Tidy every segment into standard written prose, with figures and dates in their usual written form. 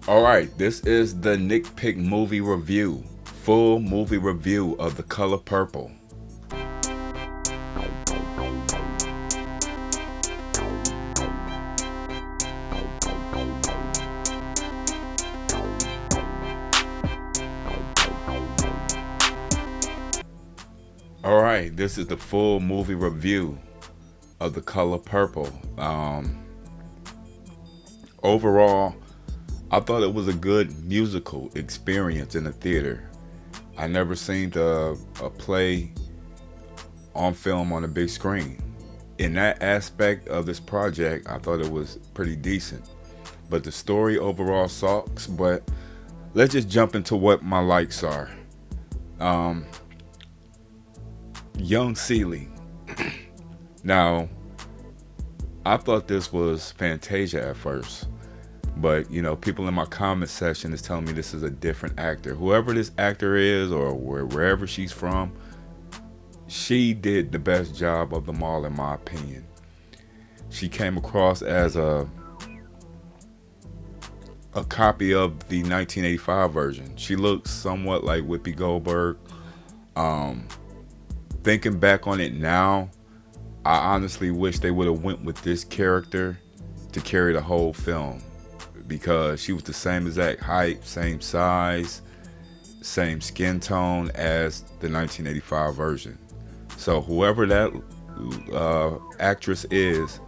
All right, this is the Nick Pick movie review, full movie review of The Color Purple. All right, this is the full movie review of The Color Purple. Overall, I thought it was a good musical experience in the theater. I never seen a play on film on a big screen. In that aspect of this project, I thought it was pretty decent. But the story overall sucks. But let's just jump into what my likes are. Um, Young Celie. Now, I thought this was Fantasia at first. But people in my comment section is telling me this is a different actor. Whoever this actor is, or wherever she's from, she did the best job of them all, in my opinion. She came across as a copy of the 1985 version. She looks somewhat like Whoopi Goldberg. Um, Thinking back on it now, I honestly wish they would have went with this character to carry the whole film, because she was the same exact height, same size, same skin tone as the 1985 version. So whoever that actress is,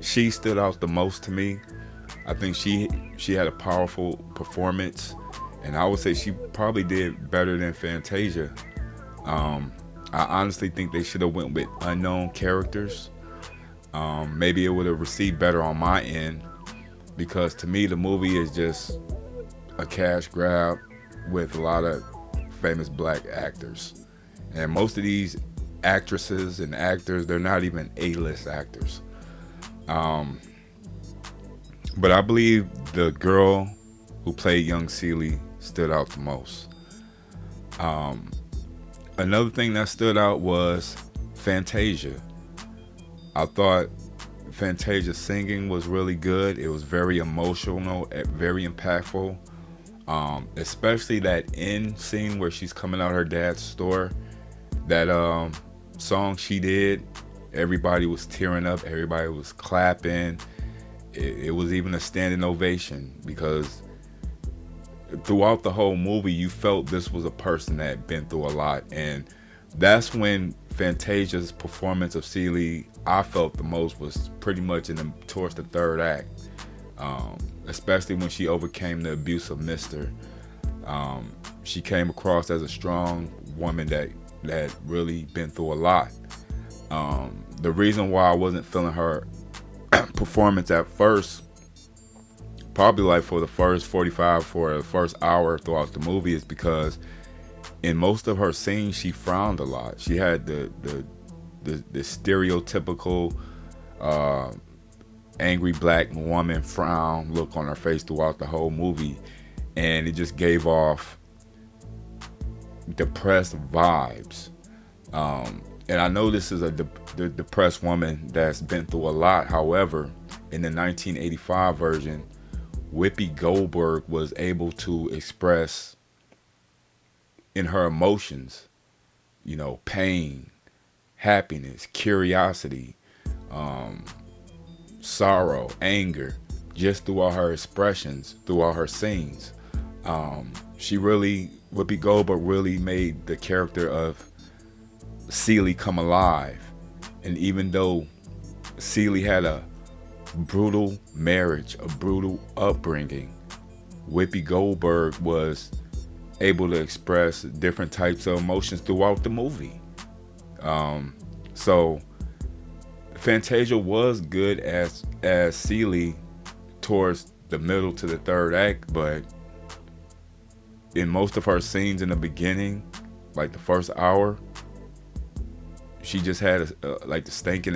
she stood out the most to me. I think she had a powerful performance, and I would say she probably did better than Fantasia. Um, I honestly think they should have went with unknown characters. Maybe it would have received better on my end, because to me the movie is just a cash grab with a lot of famous black actors, and most of these actresses and actors, they're not even A-list actors. Um, but I believe the girl who played young Celie stood out the most. Um, Another thing that stood out was Fantasia. I thought Fantasia's singing was really good. It was very emotional, very impactful. Especially that end scene where she's coming out her dad's store. That song she did, everybody was tearing up, everybody was clapping. It was even a standing ovation, because throughout the whole movie you felt this was a person that had been through a lot. And that's when Fantasia's performance of Celie, I felt the most, was pretty much towards the third act. Especially when she overcame the abuse of Mister. She came across as a strong woman that really been through a lot. The reason why I wasn't feeling her performance at first, probably like for the first 45, for the first hour throughout the movie, is because in most of her scenes she frowned a lot. She had the stereotypical angry black woman frown look on her face throughout the whole movie, and it just gave off depressed vibes. And I know this is a depressed woman that's been through a lot. However, in the 1985 version, Whoopi Goldberg was able to express in her emotions, pain, happiness, curiosity, sorrow, anger, just through all her expressions, through all her scenes. Whoopi Goldberg really made the character of Celie come alive. And even though Celie had a brutal marriage, a brutal upbringing, Whoopi Goldberg was able to express different types of emotions throughout the movie. So Fantasia was good as Celie towards the middle to the third act, but in most of her scenes in the beginning, like the first hour, she just had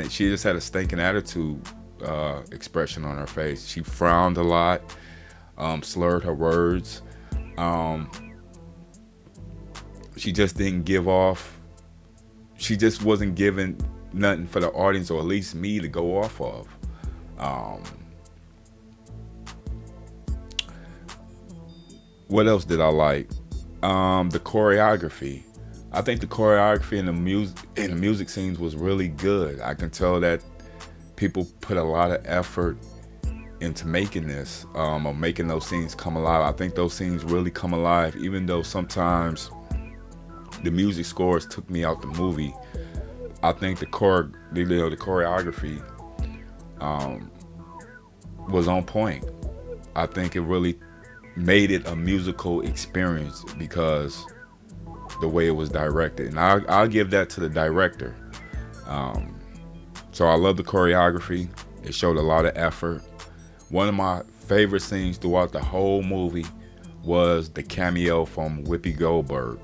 she just had a stinking attitude expression on her face. She frowned a lot, slurred her words. She just didn't give off. She just wasn't giving nothing for the audience, or at least me, to go off of. What else did I like? The choreography. I think the choreography in the music scenes was really good. I can tell that people put a lot of effort into making this, or making those scenes come alive. I think those scenes really come alive, even though sometimes the music scores took me out the movie. I think the choreography um, was on point. I think it really made it a musical experience because the way it was directed, and I'll give that to the director. Um, so I love the choreography. It showed a lot of effort. One of my favorite scenes throughout the whole movie was the cameo from Whoopi Goldberg.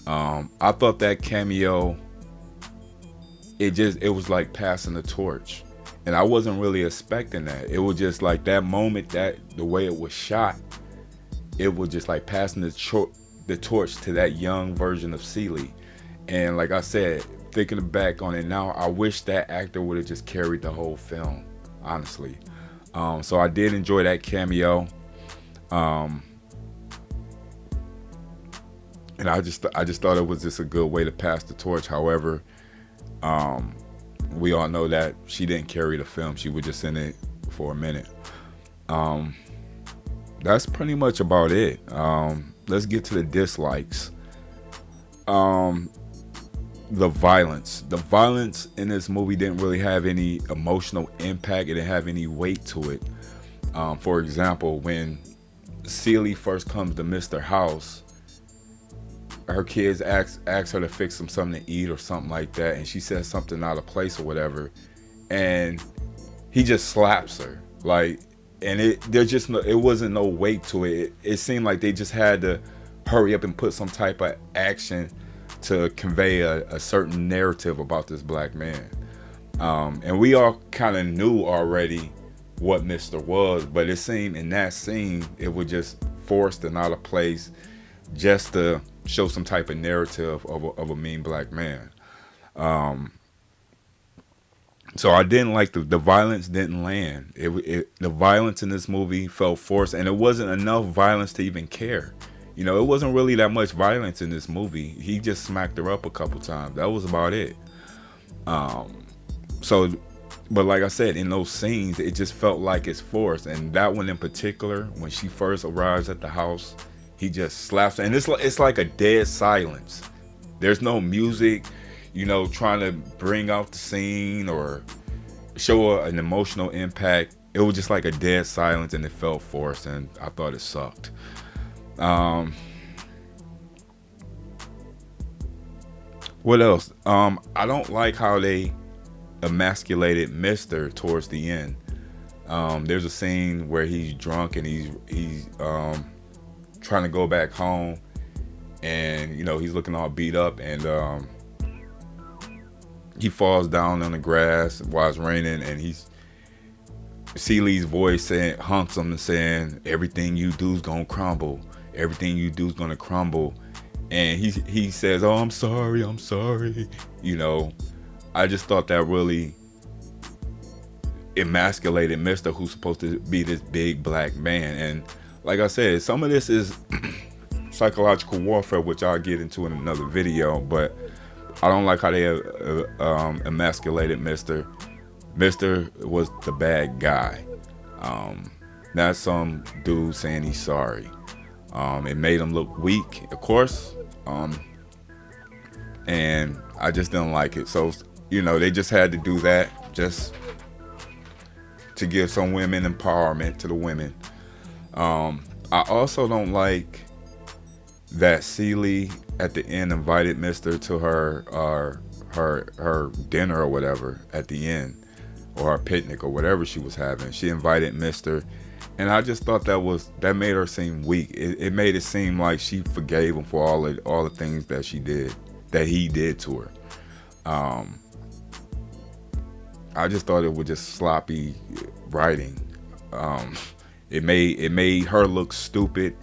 I thought that cameo, it was like passing the torch, and I wasn't really expecting that. It was just like that moment, that the way it was shot, it was just like passing the torch to that young version of Celie. And like I said, thinking back on it now, I wish that actor would have just carried the whole film, honestly. So I did enjoy that cameo. Um, and I just thought it was just a good way to pass the torch. However, um, we all know that she didn't carry the film. She was just in it for a minute. Um, that's pretty much about it. Let's get to the dislikes. Um, the violence. The violence in this movie didn't really have any emotional impact. It didn't have any weight to it. For example, when Celie first comes to Mr. House, her kids ask her to fix them something to eat or something like that, and she says something out of place or whatever, and he just slaps her, like, and it wasn't no weight to it. It seemed like they just had to hurry up and put some type of action to convey a certain narrative about this black man. And we all kind of knew already what Mr. was, but it seemed in that scene it was just forced and out of place just to show some type of narrative of a mean black man. So I didn't like the violence didn't land. The violence in this movie felt forced, and it wasn't enough violence to even care. It wasn't really that much violence in this movie. He just smacked her up a couple times. That was about it. So, but like I said, in those scenes, it just felt like it's forced. And that one in particular, when she first arrives at the house, he just slaps her, and it's like a dead silence. There's no music, trying to bring out the scene or show an emotional impact. It was just like a dead silence, and it felt forced, and I thought it sucked. What else? I don't like how they emasculated Mister towards the end. There's a scene where he's drunk and he's trying to go back home, and he's looking all beat up, and he falls down on the grass while it's raining, and Celie's voice hunts him and saying, everything you do is gonna crumble, everything you do is gonna crumble. And he says, oh, I'm sorry. I just thought that really emasculated Mister, who's supposed to be this big black man. And like I said, some of this is psychological warfare, which I'll get into in another video, but I don't like how they emasculated Mister. Mister was the bad guy, not some dude saying he's sorry. It made him look weak, of course, and I just didn't like it. So, they just had to do that just to give some women empowerment to the women. I also don't like that Celie at the end invited Mister to her dinner or whatever at the end, or her picnic or whatever she was having. She invited Mister, and I just thought that made her seem weak. It made it seem like she forgave him for all the things that he did to her. I just thought it was just sloppy writing. It made her look stupid,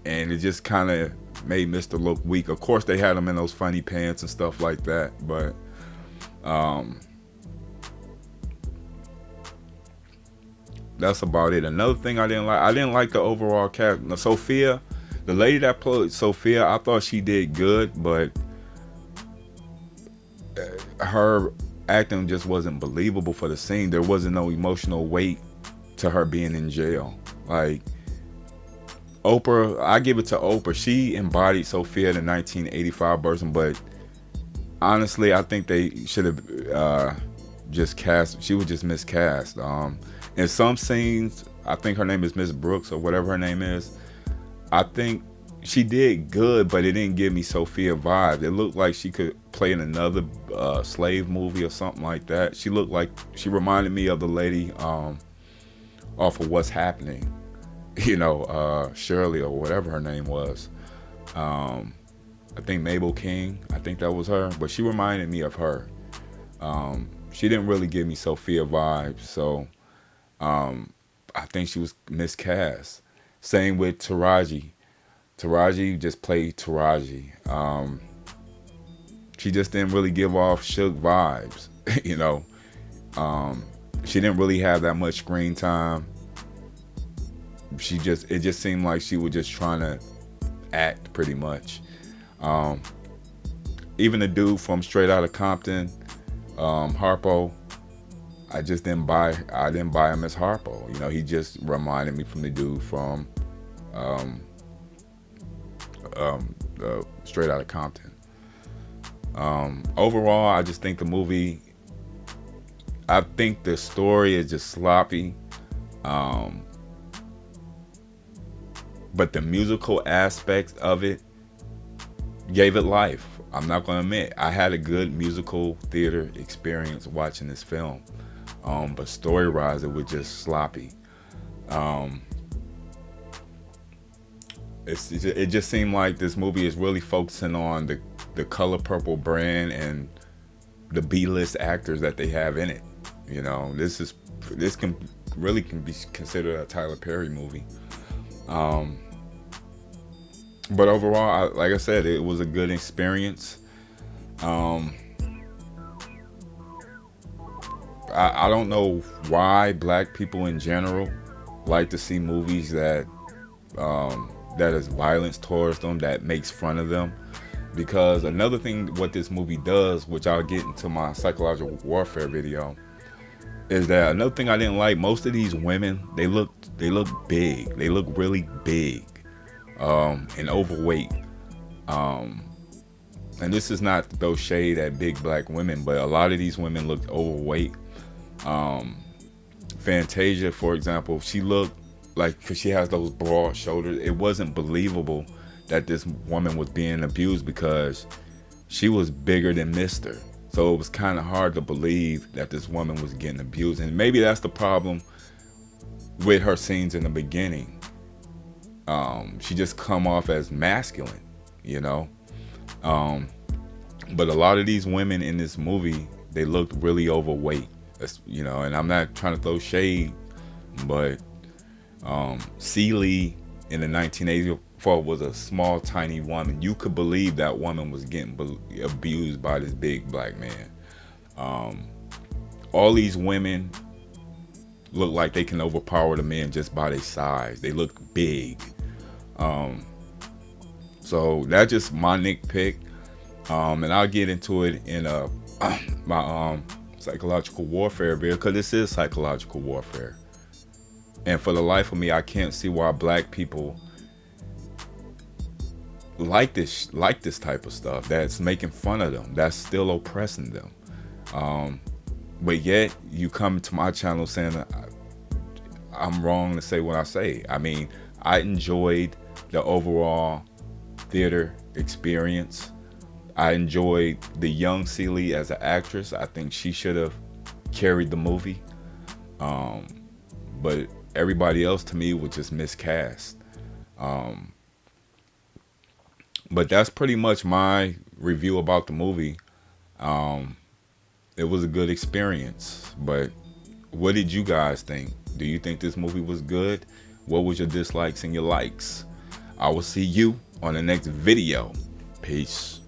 and it just kind of made Mister look weak. Of course, they had him in those funny pants and stuff like that, but that's about it. Another thing I didn't like the overall cast. Now, Sophia, The lady that played Sophia, I thought she did good, but her acting just wasn't believable for the scene. There wasn't no emotional weight to her being in jail. Like Oprah, I give it to Oprah. She embodied Sophia, the 1985 version, but honestly, I think they should have just cast. She was just miscast. In some scenes, I think her name is Miss Brooks or whatever her name is. I think she did good, but it didn't give me Sophia vibes. It looked like she could play in another slave movie or something like that. She reminded me of the lady off of What's Happening. Shirley or whatever her name was. I think Mabel King. I think that was her, but she reminded me of her. She didn't really give me Sophia vibes, so I think she was miscast. Same with Taraji. Taraji just played Taraji. She just didn't really give off Suge vibes. She didn't really have that much screen time. It just seemed like she was just trying to act pretty much. Even the dude from Straight Outta Compton, Harpo, I didn't buy him as Harpo. He just reminded me from the dude from Straight Outta Compton. Overall, I just think I think the story is just sloppy. But the musical aspects of it gave it life. I'm not going to admit, I had a good musical theater experience watching this film. But story-wise, it was just sloppy. It just seemed like this movie is really focusing on the Color Purple brand and the B-list actors that they have in it. This can be considered a Tyler Perry movie. But overall, like I said, it was a good experience. I don't know why black people in general like to see movies that is violence towards them, that makes fun of them. Because another thing what this movie does, which I'll get into my psychological warfare video, is that another thing I didn't like, most of these women, they look big. They look really big and overweight. And this is not to throw shade at big black women, but a lot of these women looked overweight. Fantasia, for example, she looked like, because she has those broad shoulders, it wasn't believable that this woman was being abused because she was bigger than Mr. So it was kind of hard to believe that this woman was getting abused. And maybe that's the problem with her scenes in the beginning. She just come off as masculine, but a lot of these women in this movie, they looked really overweight, and I'm not trying to throw shade, but Celie in the 1984 was a small, tiny woman. You could believe that woman was getting abused by this big black man. All these women look like they can overpower the men just by their size. They look big. So that's just my nitpick. And I'll get into it in my psychological warfare video, because this is psychological warfare. And for the life of me, I can't see why black people like this type of stuff that's making fun of them, that's still oppressing them. But yet you come to my channel saying I'm wrong to say what I say. I mean, I enjoyed the overall theater experience. I enjoyed the young Celie as an actress. I think she should have carried the movie. But everybody else to me was just miscast. But that's pretty much my review about the movie. It was a good experience. But what did you guys think? Do you think this movie was good? What was your dislikes and your likes? I will see you on the next video. Peace.